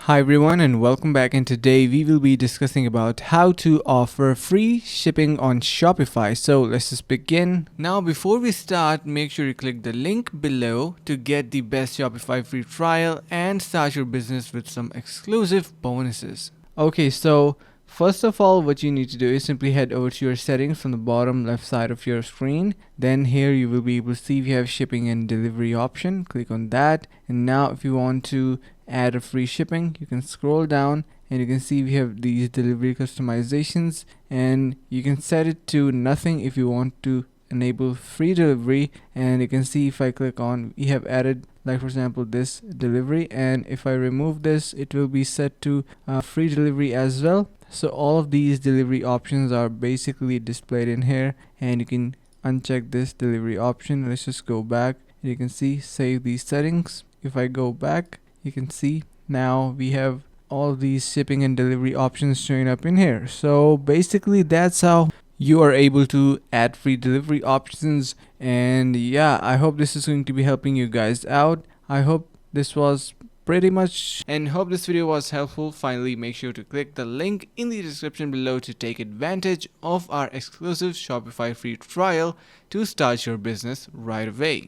Hi everyone and welcome back, and today we will be discussing about how to offer free shipping on Shopify. So let's just begin. Now before we start, make sure you click the link below to get the best Shopify free trial and start your business with some exclusive bonuses. Okay, so first of all, what you need to do is simply head over to your settings from the bottom left side of your screen. Then here you will be able to see if you have shipping and delivery option. Click on that, and now if you want to add a free shipping, you can scroll down and you can see we have these delivery customizations, and you can set it to nothing if you want to enable free delivery. And you can see if I click on, we have added, like for example, this delivery, and if I remove this, it will be set to free delivery as well. So all of these delivery options are basically displayed in here, and you can uncheck this delivery option. Let's just go back, and you can see save these settings. If I go back, you can see now we have all these shipping and delivery options showing up in here. So basically that's how you are able to add free delivery options. And yeah, I hope this is going to be helping you guys out. I hope this was pretty much, and hope this video was helpful. Finally, make sure to click the link in the description below to take advantage of our exclusive Shopify free trial to start your business right away.